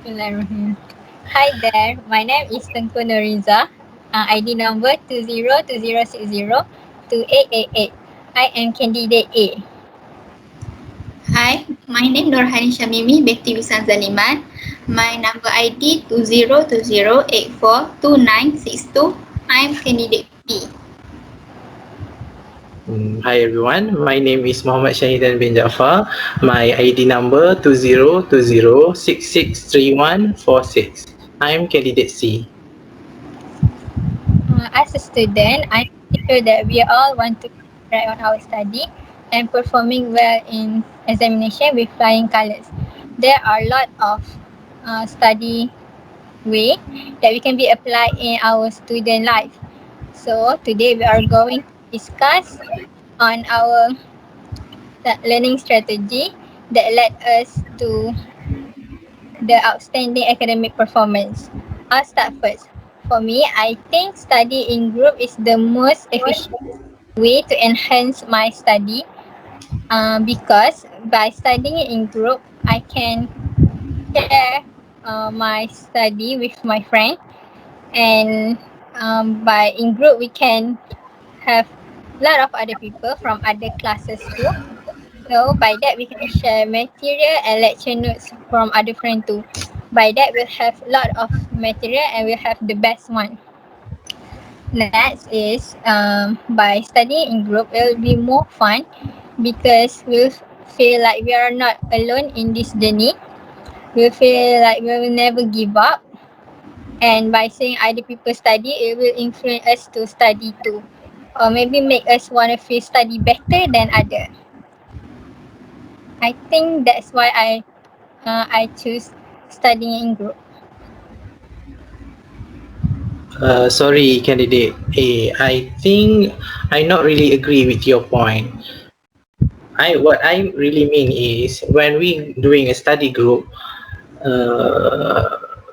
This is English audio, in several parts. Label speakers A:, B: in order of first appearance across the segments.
A: Bismillahirrahmanirrahim. Hi there, my name is Tengku Nuriza. ID number 2020602888. I am candidate A.
B: Hi, my name Nurhani Shamimi binti Wisan Zaliman. My number ID 2020842962. I'm candidate B.
C: Hi everyone, my name is Muhammad Shahidan bin Jaafar. My ID number 2020663146. I am candidate C.
A: As a student, I'm sure that we all want to concentrate on our study and performing well in examination with flying colours. There are a lot of study way that we can be applied in our student life. So today we are going to discuss on our learning strategy that led us to the outstanding academic performance. I'll start first. For me, I think study in group is the most efficient way to enhance my study because by studying in group, I can share my study with my friend, and by in group we can have a lot of other people from other classes too. So by that we can share material and lecture notes from other friends too. By that we'll have a lot of material and we'll have the best one. Next is by studying in group it will be more fun because we'll feel like we are not alone in this journey. We'll feel like we will never give up, and by seeing other people study it will influence us to study too, or maybe make us want to feel study better than other. I think that's why I choose studying in group.
C: Sorry, candidate A. I think I not really agree with your point. What I really mean is when we doing a study group,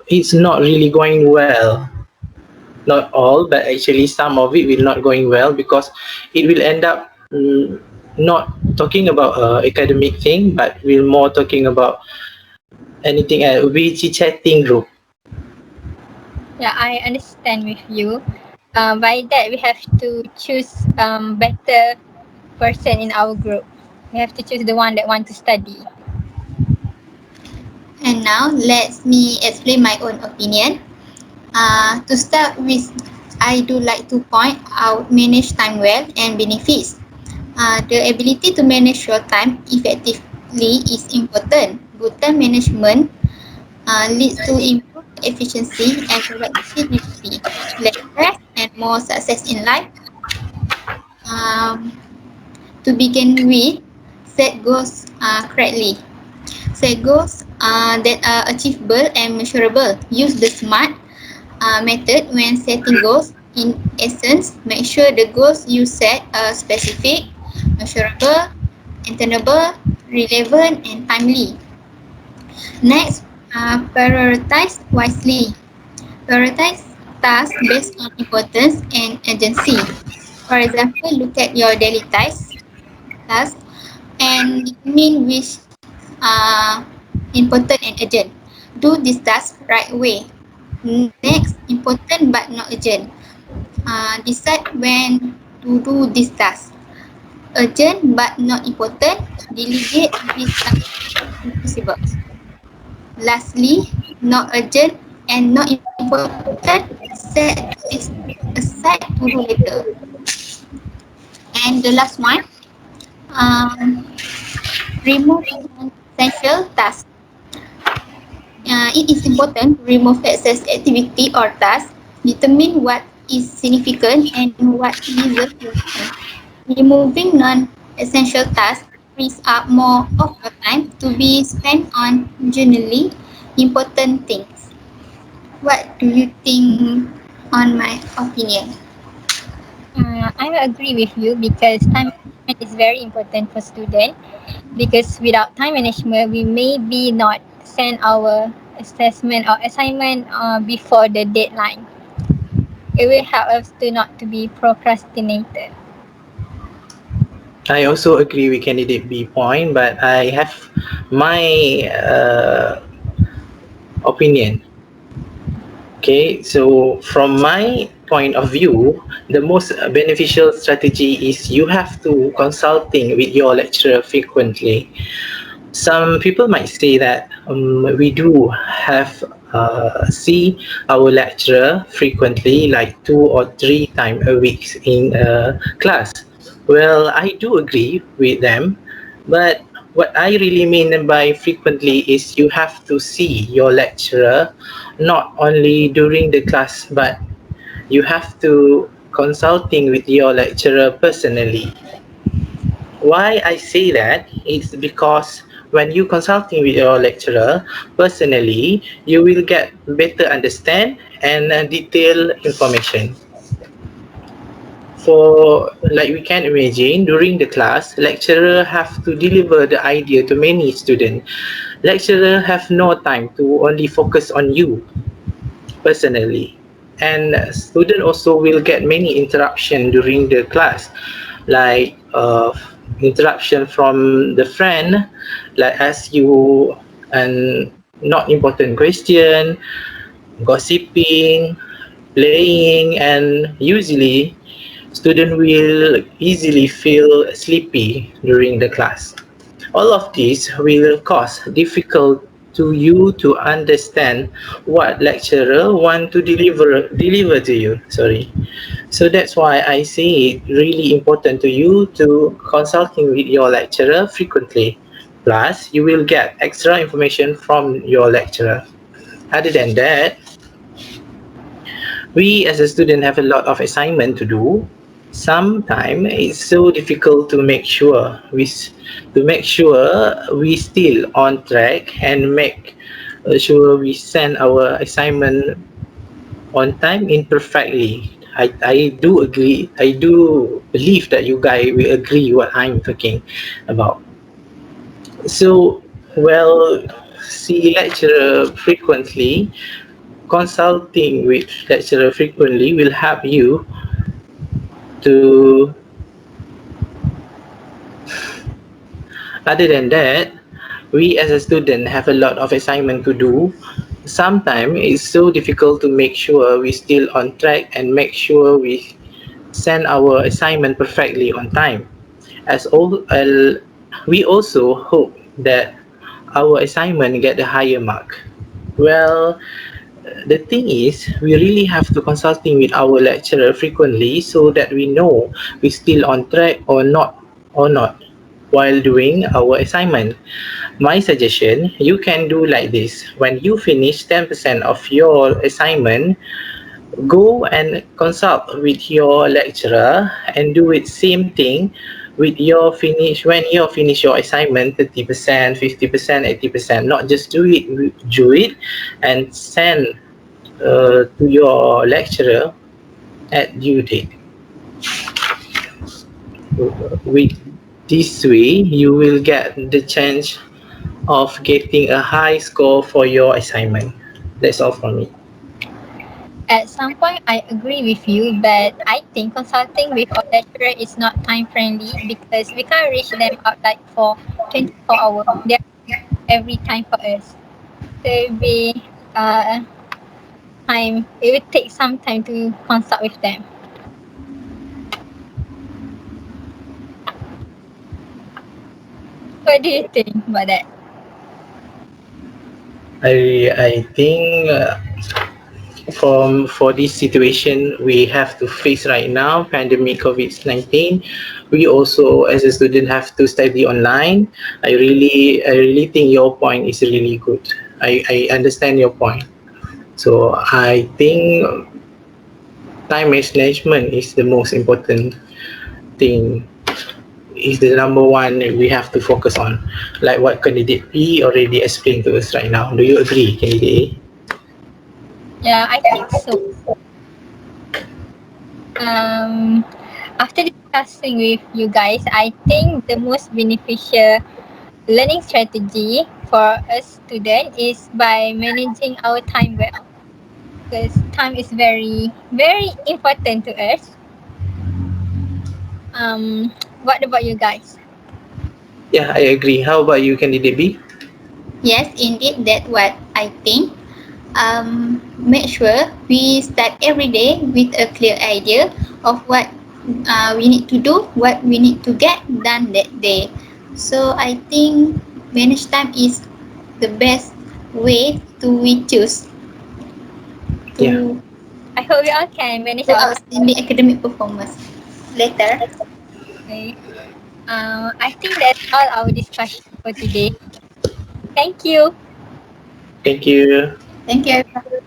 C: it's not really going well. Not all, but actually some of it will not going well because it will end up not talking about academic thing, but we're more talking about anything else. We chatting group.
A: Yeah, I understand with you. By that we have to choose better person in our group. We have to choose the one that want to study.
B: And now let me explain my own opinion. To start with, I do like to point out manage time well and benefits. The ability to manage your time effectively is important. Good time management leads to improved efficiency and productivity, less stress, and more success in life. Um, to begin with, set goals correctly. Set goals that are achievable and measurable. Use the SMART method when setting goals. In essence, make sure the goals you set are specific, measurable, attainable, relevant, and timely. Next, prioritize wisely. Prioritize tasks based on importance and urgency. For example, look at your daily tasks and determine which are important and urgent. Do this task right way. Next, important but not urgent. Decide when to do this task. Urgent but not important. Delegate this task if possible. Lastly, not urgent and not important. Set this aside to do later. And the last one, um, remove non-essential tasks. It is important to remove excess activity or task, determine what is significant and what deserves your time. Removing non-essential tasks frees up more of your time to be spent on genuinely important things. What do you think on my opinion?
A: I will agree with you because time management is very important for students. Because without time management, we maybe not send our assessment or assignment before the deadline. It will help us to not to be procrastinated.
C: I also agree with candidate B point, but I have my opinion. Okay, so from my point of view, the most beneficial strategy is you have to consulting with your lecturer frequently. Some people might say that we do have see our lecturer frequently, like 2 or 3 times a week in a class. Well, I do agree with them, but what I really mean by frequently is you have to see your lecturer not only during the class, but you have to consulting with your lecturer personally. Why I say that is because when you consulting with your lecturer personally, you will get better understand and detailed information. For like we can imagine during the class, lecturer have to deliver the idea to many students. Lecturer have no time to only focus on you personally, and student also will get many interruption during the class, like interruption from the friend, like ask you an not important question, gossiping, playing, and usually student will easily feel sleepy during the class. All of this will cause difficult to you to understand what lecturer want to deliver to you. Sorry. So that's why I say it really important to you to consulting with your lecturer frequently. Plus, you will get extra information from your lecturer. Other than that, we as a student have a lot of assignment to do. Sometimes it's so difficult to make sure we still on track and make sure we send our assignment on time imperfectly. I do agree. I do believe that you guys will agree what I'm talking about. So, well, see lecturer frequently. Consulting with lecturer frequently will help you to. Other than that, we as a student have a lot of assignment to do. Sometimes it's so difficult to make sure we still on track and make sure we send our assignment perfectly on time. As all, we also hope that our assignment get a higher mark. Well, the thing is, we really have to consulting with our lecturer frequently so that we know we still on track or not while doing our assignment. My suggestion, you can do like this. When you finish 10% of your assignment, go and consult with your lecturer and do it same thing with your finish when you finish your assignment 30%, 50%, 80%. Not just do it and send to your lecturer at due date. With this way, you will get the chance of getting a high score for your assignment. That's all from me.
A: At some point, I agree with you, but I think consulting with our lecturer is not time friendly because we can't reach them out like for 24 hours. They are every time for us. So it will be time. It will take some time to consult with them. What do you think about that?
C: I think for this situation we have to face right now, pandemic COVID-19, we also as a student have to study online. I really think your point is really good. I understand your point. So I think time management is the most important thing, is the number one we have to focus on, like what candidate B already explained to us right now. Do you agree, candidate A?
A: Yeah, I think so. Um, After discussing with you guys, I think the most beneficial learning strategy for us students is by managing our time well. Because time is very, very important to us. Um, what about you guys?
C: Yeah, I agree. How about you, candidate B?
B: Yes, indeed, that's what I think. make sure we start every day with a clear idea of what we need to do, what we need to get done that day. So I think manage time is the best way to we choose
C: Yeah.
B: to
A: I hope we all can manage
B: do
A: our time.
B: outstanding academic performance later.
A: Okay. I think that's all our discussion for today. Thank you.
C: Thank you.
B: Thank you, everyone.